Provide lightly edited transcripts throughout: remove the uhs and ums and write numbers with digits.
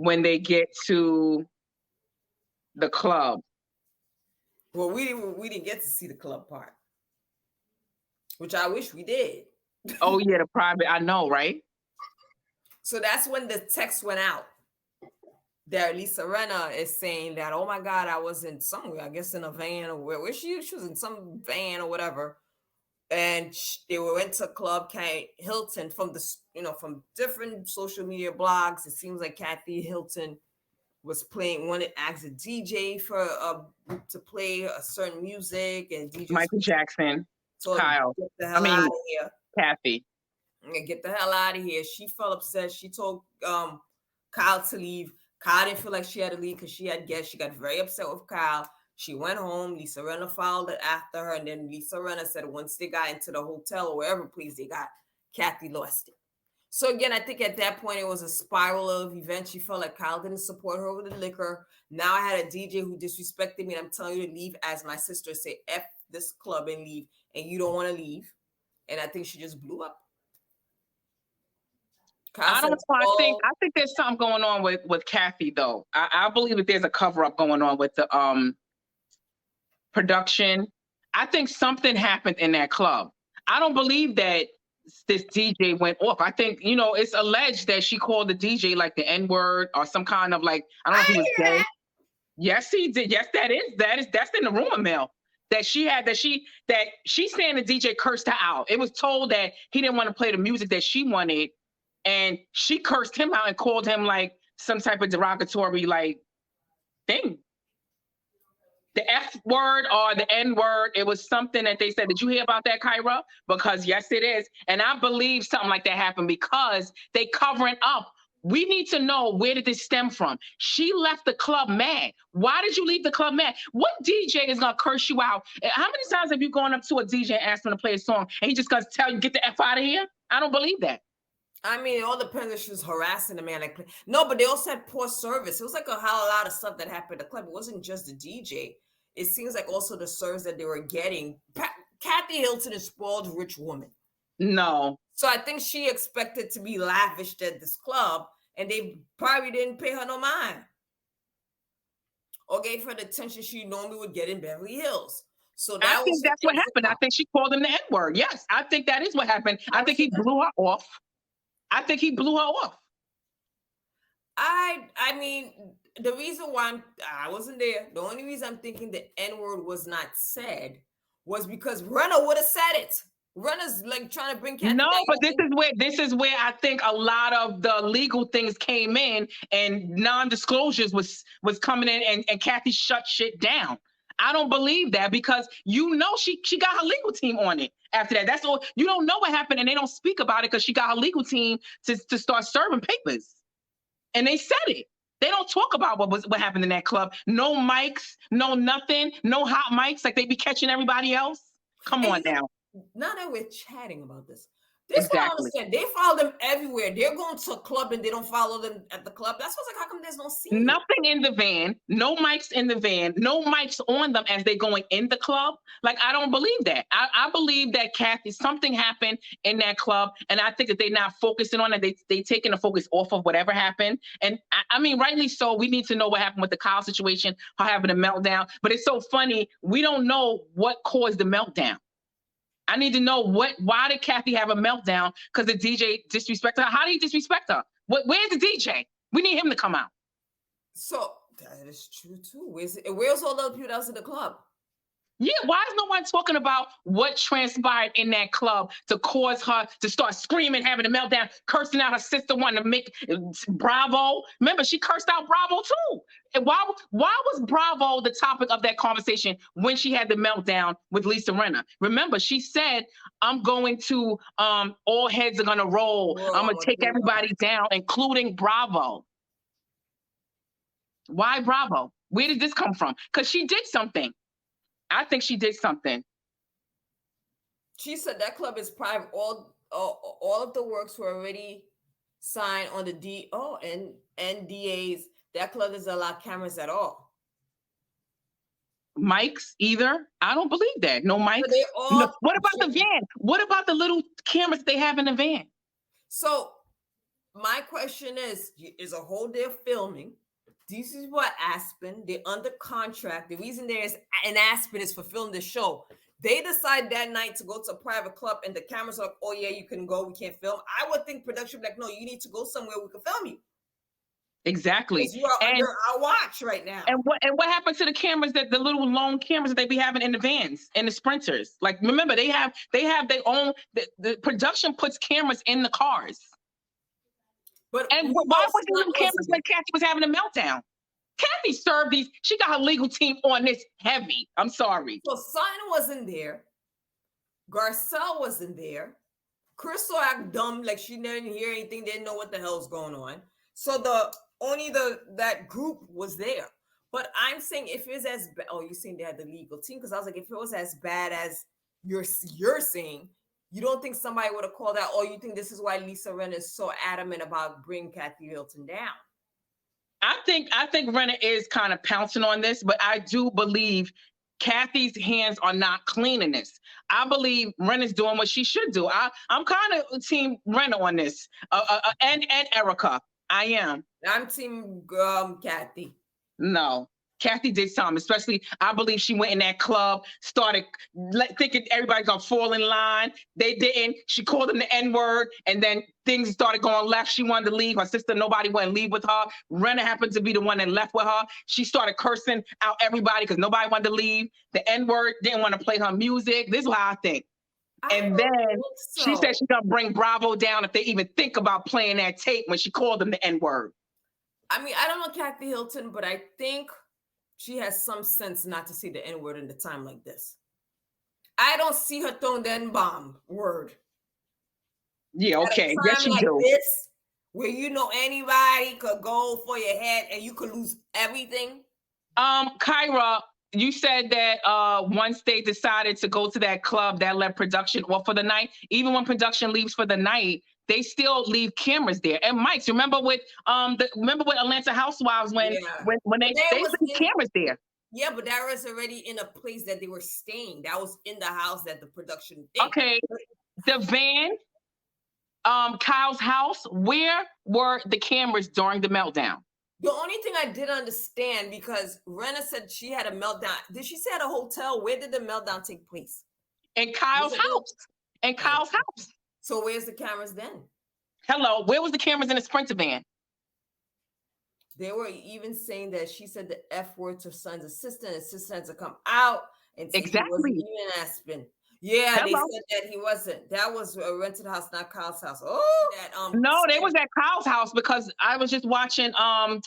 when they get to the club. Well, we didn't get to see the club part, which I wish we did. Oh yeah, the private. I know, right? So that's when the text went out. That Lisa Rinna is saying that, oh my God, I was in somewhere, I guess in a van or where she was in some van or whatever. And they went to Club Hilton from from different social media blogs. It seems like Kathy Hilton was wanted asked a DJ to play a certain music, and DJ Michael Jackson, Kyle. get the hell out of here, Kathy. Get the hell out of here. She felt upset. She told Kyle to leave. Kyle didn't feel like she had to leave because she had guests. She got very upset with Kyle. She went home. Lisa Rinna followed it after her. And then Lisa Rinna said once they got into the hotel or wherever place they got, Kathy lost it. So again, I think at that point it was a spiral of events. She felt like Kyle didn't support her with the liquor. Now I had a DJ who disrespected me, and I'm telling you to leave, as my sister said, F this club and leave. And you don't want to leave. And I think she just blew up. I think there's something going on with Kathy though. I believe that there's a cover up going on with the production. I think something happened in that club. I don't believe that this DJ went off. I think it's alleged that she called the DJ like the N-word or some kind of like I don't know if he was gay. Yes, he did. Yes, that's in the rumor mill. That she's saying the DJ cursed her out. It was told that he didn't want to play the music that she wanted. And she cursed him out and called him like some type of derogatory like thing. The F word or the N word. It was something that they said. Did you hear about that, Kyra? Because yes, it is. And I believe something like that happened because they covering up. We need to know, where did this stem from? She left the club mad. Why did you leave the club mad? What DJ is going to curse you out? How many times have you gone up to a DJ and asked him to play a song and he just going to tell you, get the F out of here? I don't believe that. I mean, it all depends if she was harassing the man. No, but they also had poor service. It was like a lot of stuff that happened at the club. It wasn't just the DJ. It seems like also the service that they were getting. Kathy Hilton is a spoiled rich woman. No. So I think she expected to be lavished at this club, and they probably didn't pay her no mind or gave her the attention she normally would get in Beverly Hills. So I think that's what happened. I think she called him the N-word. Yes, I think that is what happened. I think he blew her off. I mean, the reason why I wasn't there, the only reason I'm thinking the N-word was not said was because Rinna would have said it. Rinna's like trying to bring Kathy No, down. but this is where I think a lot of the legal things came in and non-disclosures was coming in and Kathy shut shit down. I don't believe that because she got her legal team on it after that. That's all. You don't know what happened and they don't speak about it because she got her legal team to start serving papers. And they said it. They don't talk about what happened in that club. No mics, no nothing, no hot mics like they be catching everybody else. Come on now. Now that we're chatting about this what I understand. They follow them everywhere. They're going to a club and they don't follow them at the club. That's what's like, how come there's no scene? Nothing in the van, no mics in the van, no mics on them as they're going in the club. Like, I don't believe that. I believe that Kathy, something happened in that club, and I think that they're not focusing on it. They taking the focus off of whatever happened. And I mean, rightly so, we need to know what happened with the Kyle situation, her having a meltdown. But it's so funny, we don't know what caused the meltdown. I need to know why did Kathy have a meltdown? Because the DJ disrespected her. How did he disrespect her? Where's the DJ? We need him to come out. So that is true too. Where's all the other people that was in the club? Yeah, why is no one talking about what transpired in that club to cause her to start screaming, having a meltdown, cursing out her sister, wanting to make Bravo? Remember, she cursed out Bravo too. And why was Bravo the topic of that conversation when she had the meltdown with Lisa Rinna? Remember, she said, I'm going to, all heads are gonna roll. I'm gonna take everybody down, including Bravo. Why Bravo? Where did this come from? Because she did something. I think she did something. She said that club is private. All of the works were already signed on the NDAs. That club doesn't allow cameras at all. Mics either? I don't believe that. No mics. What about the van? What about the little cameras they have in the van? So My question is a whole day of filming. This is what Aspen, they're under contract. The reason there is an Aspen is for filming the show. They decide that night to go to a private club and the cameras are like, oh yeah, you can go, we can't film. I would think production would be like, no, you need to go somewhere we can film you. Exactly. Because you are And under our watch right now. what happened to the cameras the little lone cameras that they be having in the vans and the sprinters? Like, remember, they have their own, the production puts cameras in the cars. But And who why else was there no cameras there? when Kathy was having a meltdown? Kathy served these. She got her legal team on this heavy. I'm sorry. So Sign wasn't there. Garcelle wasn't there. Crystal act dumb, like she didn't hear anything, didn't know what the hell's going on. So that group was there. But I'm saying if it's as bad, oh, you're saying they had the legal team, because I was like, if it was as bad as you're saying, you don't think somebody would have called out, or you think this is why Lisa Rinna is so adamant about bringing Kathy Hilton down? I think Rinna is kind of pouncing on this, but I do believe Kathy's hands are not clean in this. I believe Rinna's doing what she should do. I'm kind of team Rinna on this, and Eryka. I am. I'm team Kathy. No. Kathy did something, especially I believe she went in that club, started thinking everybody's gonna fall in line. They didn't. She called them the N-word, and then things started going left. She wanted to leave. Her sister, nobody wouldn't leave with her. Rinna happened to be the one that left with her. She started cursing out everybody because nobody wanted to leave. The N-word, didn't want to play her music. This is how I think. And then she said she's gonna bring Bravo down if they even think about playing that tape when she called them the N-word. I mean, I don't know Kathy Hilton, but I think she has some sense not to say the N-word in a time like this. I don't see her throwing the N-bomb word. Yeah, okay. Yes, you like do. This, where anybody could go for your head and you could lose everything. Kyra, you said that once they decided to go to that club that let production off for the night, even when production leaves for the night, they still leave cameras there. And Mike's, remember with Atlanta Housewives when they leave cameras there. Yeah, but that was already in a place that they were staying. That was in the house that the production did. Okay. The van, Kyle's house, where were the cameras during the meltdown? The only thing I didn't understand, because Rinna said she had a meltdown. Did she say at a hotel? Where did the meltdown take place? In Kyle's house. In Kyle's house. So where's the cameras then? Hello, where was the cameras in the Sprinter van? They were even saying that she said the F word to her son's assistant had to come out and say he wasn't even Aspen. Yeah, Hello. They said that he wasn't. That was a rented house, not Kyle's house. Oh, that no, they was at Kyle's house, because I was just watching. I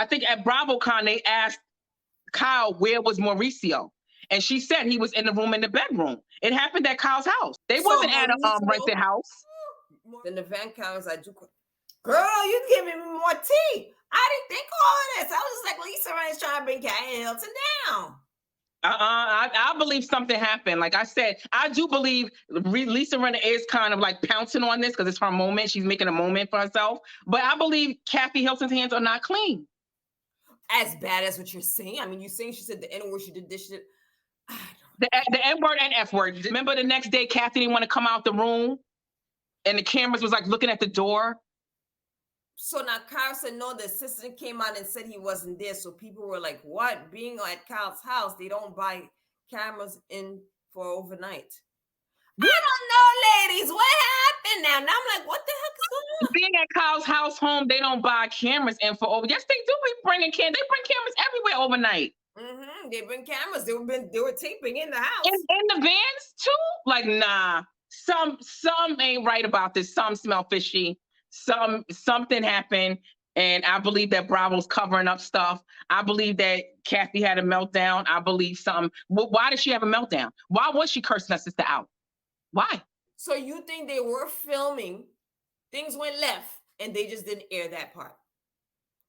think at BravoCon they asked Kyle where was Mauricio, and she said he was in the room in the bedroom. It happened at Kyle's house. They wasn't at a rented house. Then the van cameras, I do. Girl, you giving me more tea. I didn't think all of this. I was just like, Lisa Rinna's trying to bring Kathy Hilton down. I believe something happened. Like I said, I do believe Lisa Rinna is kind of like pouncing on this because it's her moment. She's making a moment for herself. But I believe Kathy Hilton's hands are not clean. As bad as what you're saying. I mean, you're saying she said the N-word, she did this shit. The N-word and F-word. Remember the next day, Kathy didn't want to come out the room, and the cameras was like looking at the door. So now Kyle said no, the assistant came out and said he wasn't there. So people were like, what? Being at Kyle's house, they don't buy cameras in for overnight. I don't know, ladies. What happened now? Now I'm like, what the heck is going on? Being at Kyle's house home, they don't buy cameras in for over. Yes, they do be bringing cameras. They bring cameras everywhere overnight. Mm-hmm. They bring cameras. They were taping in the house. In the vans too? Like, nah. Some ain't right about this. Some smell fishy. Something happened, and I believe that Bravo's covering up stuff. I believe that Kathy had a meltdown. I believe something. Why did she have a meltdown? Why was she cursing her sister out? Why? So you think they were filming, things went left, and they just didn't air that part?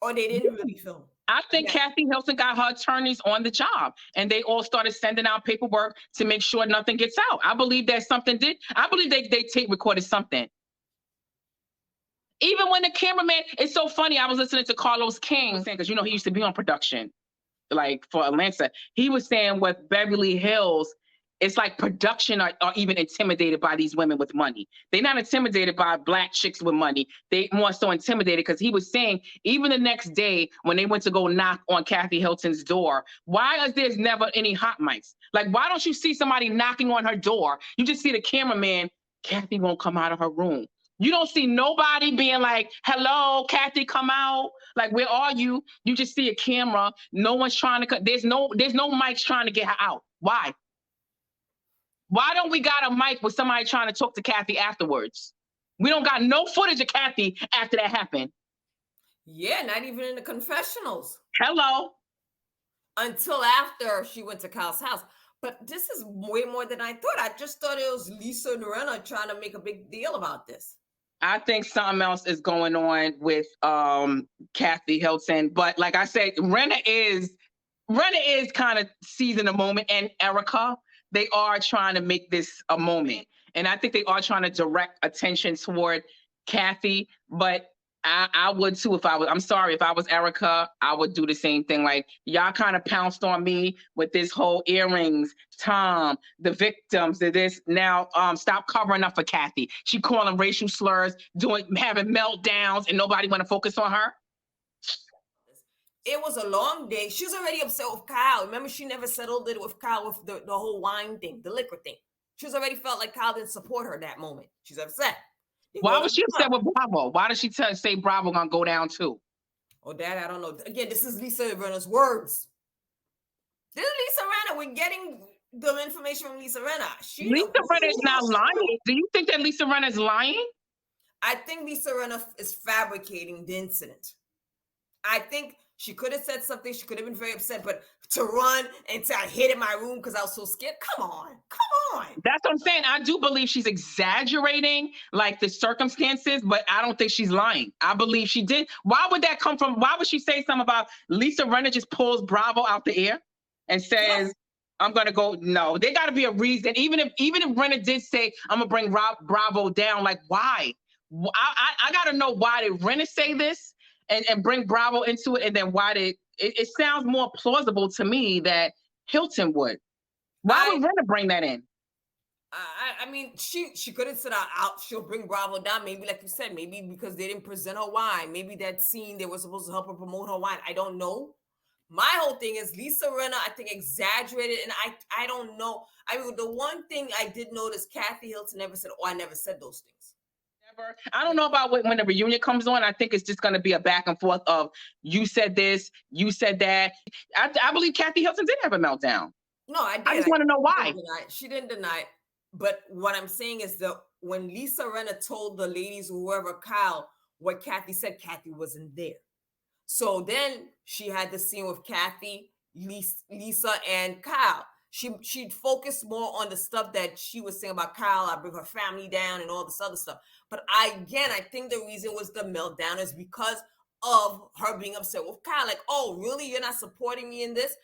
Or they didn't really film? I think Kathy Hilton got her attorneys on the job, and they all started sending out paperwork to make sure nothing gets out. I believe that something did. I believe they tape recorded something. Even when the cameraman, it's so funny. I was listening to Carlos King saying, because he used to be on production, like for Atlanta. He was saying with Beverly Hills, it's like production are even intimidated by these women with money. They're not intimidated by black chicks with money. They more so intimidated because he was saying even the next day when they went to go knock on Kathy Hilton's door, why is there's never any hot mics? Like, why don't you see somebody knocking on her door? You just see the cameraman, Kathy won't come out of her room. You don't see nobody being like, hello, Kathy, come out. Like, where are you? You just see a camera. No one's trying to cut. There's no mics trying to get her out. Why? Why don't we got a mic with somebody trying to talk to Kathy afterwards? We don't got no footage of Kathy after that happened. Yeah, not even in the confessionals. Hello. Until after she went to Kyle's house. But this is way more than I thought. I just thought it was Lisa and Rinna trying to make a big deal about this. I think something else is going on with Kathy Hilton. But like I said, Rinna is kind of seizing the moment, and Eryka, they are trying to make this a moment. And I think they are trying to direct attention toward Kathy, but I would too if I was Eryka, I would do the same thing. Like, y'all kind of pounced on me with this whole earrings, Tom, the victims of this. Now, stop covering up for Kathy. She calling racial slurs, having meltdowns, and nobody want to focus on her. It was a long day. She was already upset with Kyle. Remember, she never settled it with Kyle with the whole wine thing, the liquor thing. She was already felt like Kyle didn't support her that moment. She's upset. Why was she upset with Bravo? Why did she say Bravo gonna go down too? Oh, Dad, I don't know. Again, this is Lisa Rinna's words. This is Lisa Rinna. We're getting the information from Lisa Rinna. Lisa Rinna is not lying. Do you think that Lisa Rinna is lying? I think Lisa Rinna is fabricating the incident. I think she could have said something. She could have been very upset, but to run and say I hid in my room because I was so scared. Come on. That's what I'm saying. I do believe she's exaggerating like the circumstances, but I don't think she's lying. I believe she did. Why would that come from? Why would she say something about Lisa Rinna just pulls Bravo out the air and says, yes, I'm gonna go? No, there got to be a reason. Even if Rinna did say I'm gonna bring Bravo down, like why? I got to know why did Rinna say this and bring Bravo into it, and then why did it sounds more plausible to me that Hilton would. Why would Rinna bring that in? I mean, she could have said out. She'll bring Bravo down. Maybe, like you said, maybe because they didn't present her wine. Maybe that scene they were supposed to help her promote her wine. I don't know. My whole thing is Lisa Rinna, I think, exaggerated, and I don't know. I mean, the one thing I did notice, Kathy Hilton never said, "Oh, I never said those things." Never. I don't know about when the reunion comes on. I think it's just going to be a back and forth of you said this, you said that. I believe Kathy Hilton did have a meltdown. No, I did. I just want to know why. She didn't deny it. But what I'm saying is that when Lisa Rinna told the ladies, whoever, Kyle, what Kathy said, Kathy wasn't there. So then she had the scene with Kathy, Lisa, and Kyle. She'd focus more on the stuff that she was saying about Kyle. I bring her family down and all this other stuff. But I think the reason was the meltdown is because of her being upset with Kyle. Like, oh, really? You're not supporting me in this?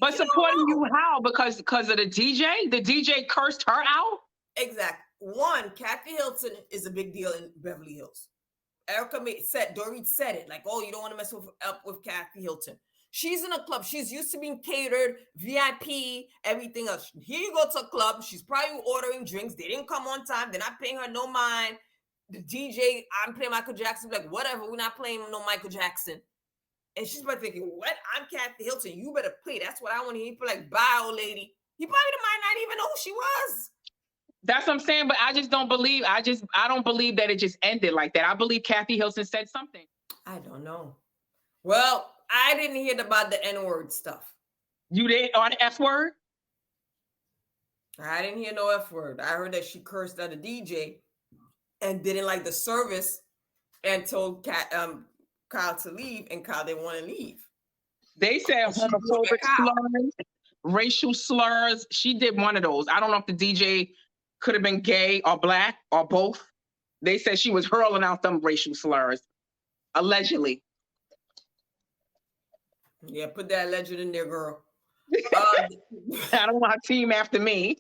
But supporting you how? Because of the DJ? The DJ cursed her out? Exactly. One, Kathy Hilton is a big deal in Beverly Hills. Eryka Dorit said it. Like, oh, you don't want to mess up with Kathy Hilton. She's in a club. She's used to being catered, VIP, everything else. Here you go to a club. She's probably ordering drinks. They didn't come on time. They're not paying her no mind. The DJ, I'm playing Michael Jackson. Like, whatever. We're not playing no Michael Jackson. And she's probably thinking, what? I'm Kathy Hilton. You better play. That's what I want to hear. People like, bye, old lady. He probably might not even know who she was. That's what I'm saying, but I just don't believe. I don't believe that it just ended like that. I believe Kathy Hilton said something. I don't know. Well, I didn't hear about the N-word stuff. You did on the F word? I didn't hear no F word. I heard that she cursed at a DJ and didn't like the service and told Kyle to leave, and Kyle didn't want to leave. They said homophobic slurs, racial slurs. She did one of those. I don't know if the DJ could have been gay or black or both. They said she was hurling out them racial slurs, allegedly. Yeah, put that legend in there, girl. I don't want a team after me.